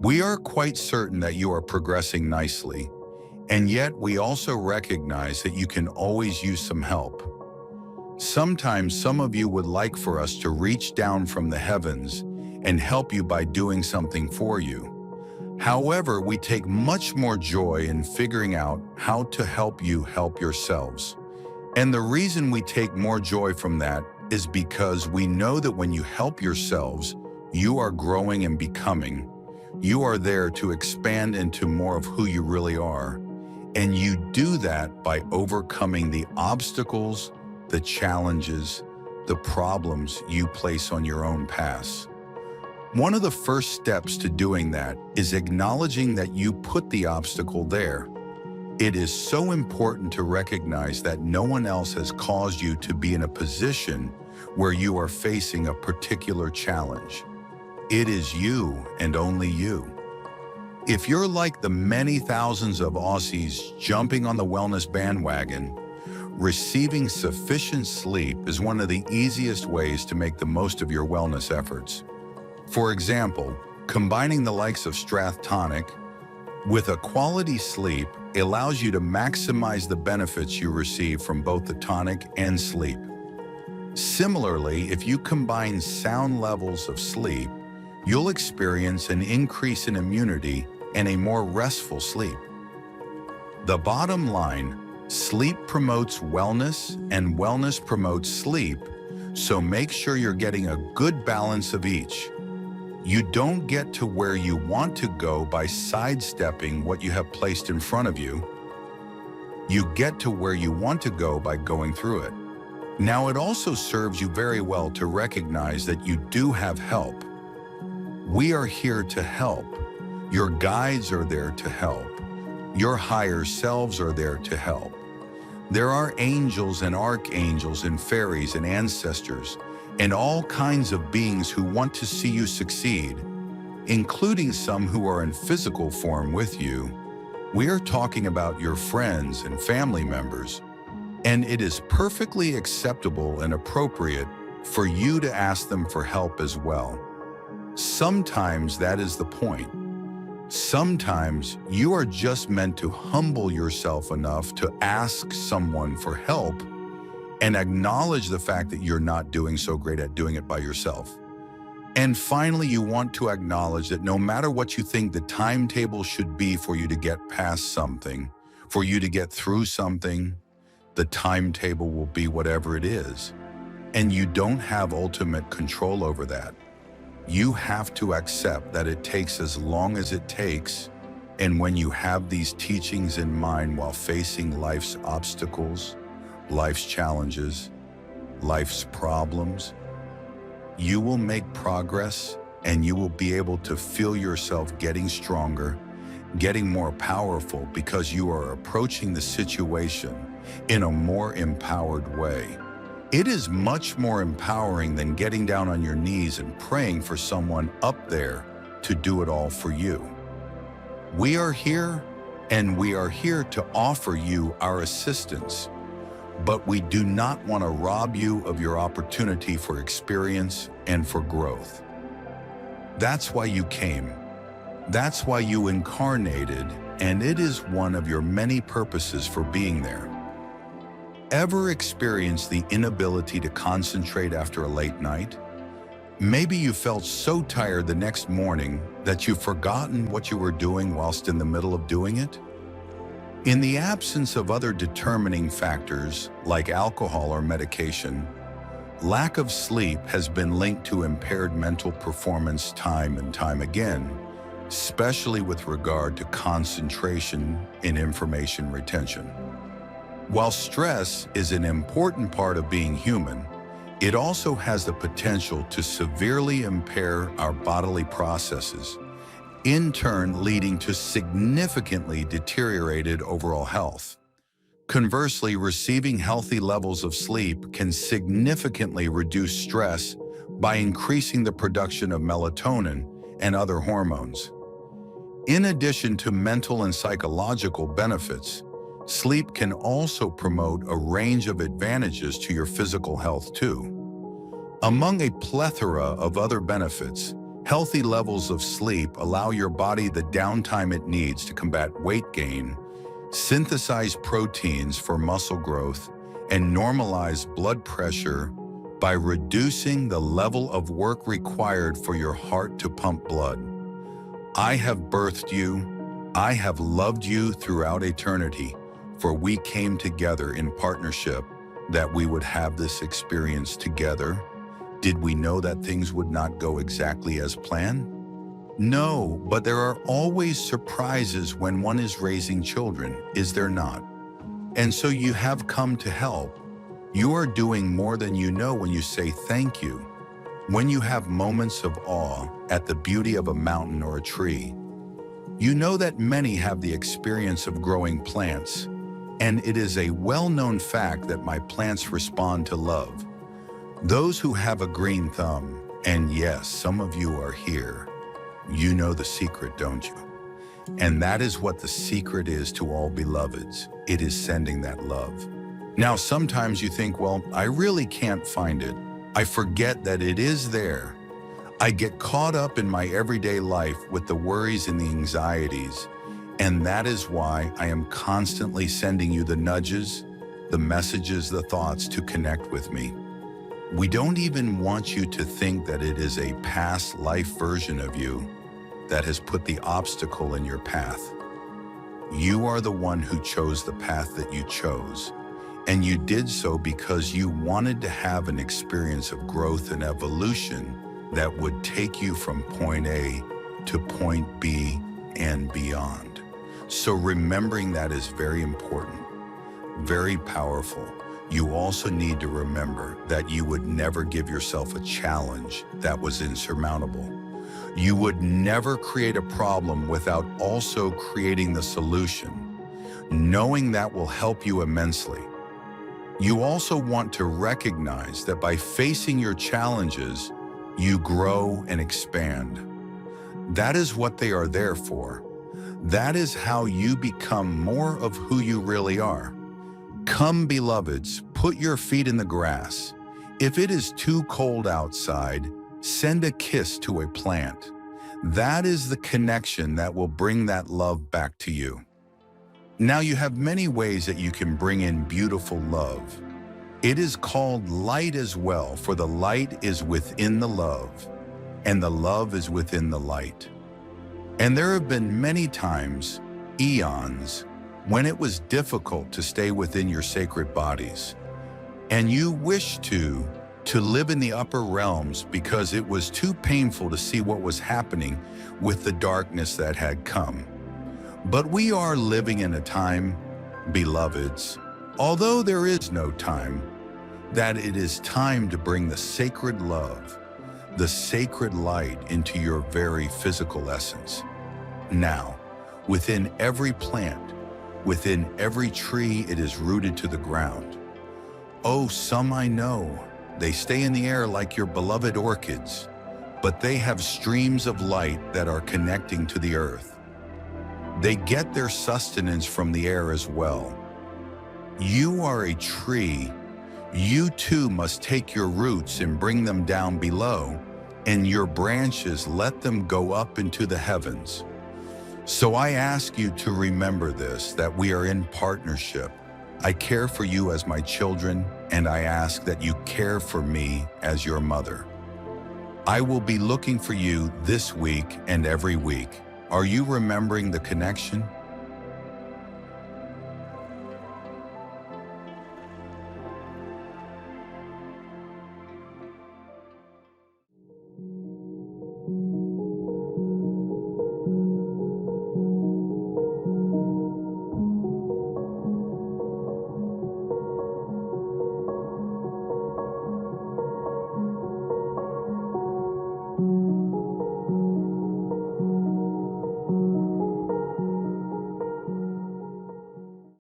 We are quite certain that you are progressing nicely, and yet we also recognize that you can always use some help. Sometimes some of you would like for us to reach down from the heavens and help you by doing something for you. However, we take much more joy in figuring out how to help you help yourselves. And the reason we take more joy from that is because we know that when you help yourselves, you are growing and becoming. You are there to expand into more of who you really are. And you do that by overcoming the obstacles, the challenges, the problems you place on your own paths. One of the first steps to doing that is acknowledging that you put the obstacle there. It is so important to recognize that no one else has caused you to be in a position where you are facing a particular challenge. It is you and only you. If you're like the many thousands of Aussies jumping on the wellness bandwagon, receiving sufficient sleep is one of the easiest ways to make the most of your wellness efforts. For example, combining the likes of Strath Tonic with a quality sleep allows you to maximize the benefits you receive from both the tonic and sleep. Similarly, if you combine sound levels of sleep, you'll experience an increase in immunity and a more restful sleep. The bottom line, sleep promotes wellness and wellness promotes sleep, so make sure you're getting a good balance of each. You don't get to where you want to go by sidestepping what you have placed in front of you. You get to where you want to go by going through it. Now, it also serves you very well to recognize that you do have help. We are here to help. Your guides are there to help. Your higher selves are there to help. There are angels and archangels and fairies and ancestors and all kinds of beings who want to see you succeed, including some who are in physical form with you. We are talking about your friends and family members, and it is perfectly acceptable and appropriate for you to ask them for help as well. Sometimes that is the point. Sometimes you are just meant to humble yourself enough to ask someone for help and acknowledge the fact that you're not doing so great at doing it by yourself. And finally, you want to acknowledge that no matter what you think the timetable should be for you to get past something, for you to get through something, the timetable will be whatever it is. And you don't have ultimate control over that. You have to accept that it takes as long as it takes. And when you have these teachings in mind while facing life's obstacles, life's challenges, life's problems, you will make progress and you will be able to feel yourself getting stronger, getting more powerful because you are approaching the situation in a more empowered way. It is much more empowering than getting down on your knees and praying for someone up there to do it all for you. We are here, and we are here to offer you our assistance, but we do not want to rob you of your opportunity for experience and for growth. That's why you came. That's why you incarnated, and it is one of your many purposes for being there. Ever experience the inability to concentrate after a late night? Maybe you felt so tired the next morning that you've forgotten what you were doing whilst in the middle of doing it? In the absence of other determining factors like alcohol or medication, lack of sleep has been linked to impaired mental performance time and time again, especially with regard to concentration and information retention. While stress is an important part of being human, it also has the potential to severely impair our bodily processes, in turn leading to significantly deteriorated overall health. Conversely, receiving healthy levels of sleep can significantly reduce stress by increasing the production of melatonin and other hormones. In addition to mental and psychological benefits, sleep can also promote a range of advantages to your physical health too. Among a plethora of other benefits, Healthy levels of sleep allow your body the downtime it needs to combat weight gain, synthesize proteins for muscle growth, and normalize blood pressure by reducing the level of work required for your heart to pump blood. I have birthed you. I have loved you throughout eternity, for we came together in partnership that we would have this experience together. Did we know that things would not go exactly as planned? No, but there are always surprises when one is raising children, is there not? And so you have come to help. You are doing more than you know when you say thank you. When you have moments of awe at the beauty of a mountain or a tree, you know that many have the experience of growing plants, and it is a well-known fact that my plants respond to love. Those who have a green thumb, and yes, some of you are here, you know the secret, don't you? And that is what the secret is to all beloveds. It is sending that love. Now, sometimes you think, well, I really can't find it. I forget that it is there. I get caught up in my everyday life with the worries and the anxieties, and that is why I am constantly sending you the nudges, the messages, the thoughts to connect with me. We don't even want you to think that it is a past life version of you that has put the obstacle in your path. You are the one who chose the path that you chose, and you did so because you wanted to have an experience of growth and evolution that would take you from point A to point B and beyond. So remembering that is very important, very powerful. You also need to remember that you would never give yourself a challenge that was insurmountable. You would never create a problem without also creating the solution, knowing that will help you immensely. You also want to recognize that by facing your challenges, you grow and expand. That is what they are there for. That is how you become more of who you really are. Come, beloveds, put your feet in the grass. If it is too cold outside, send a kiss to a plant. That is the connection that will bring that love back to you. Now, you have many ways that you can bring in beautiful love. It is called light as well, for the light is within the love, and the love is within the light. And there have been many times, eons, when it was difficult to stay within your sacred bodies, and you wished to live in the upper realms because it was too painful to see what was happening with the darkness that had come. But we are living in a time, beloveds, although there is no time, that it is time to bring the sacred love, the sacred light into your very physical essence. Now, within every plant, within every tree, it is rooted to the ground. Oh, some I know, they stay in the air like your beloved orchids, but they have streams of light that are connecting to the earth. They get their sustenance from the air as well. You are a tree. You too must take your roots and bring them down below, and your branches let them go up into the heavens. So I ask you to remember this, that we are in partnership. I care for you as my children, and I ask that you care for me as your mother. I will be looking for you this week and every week. Are you remembering the connection?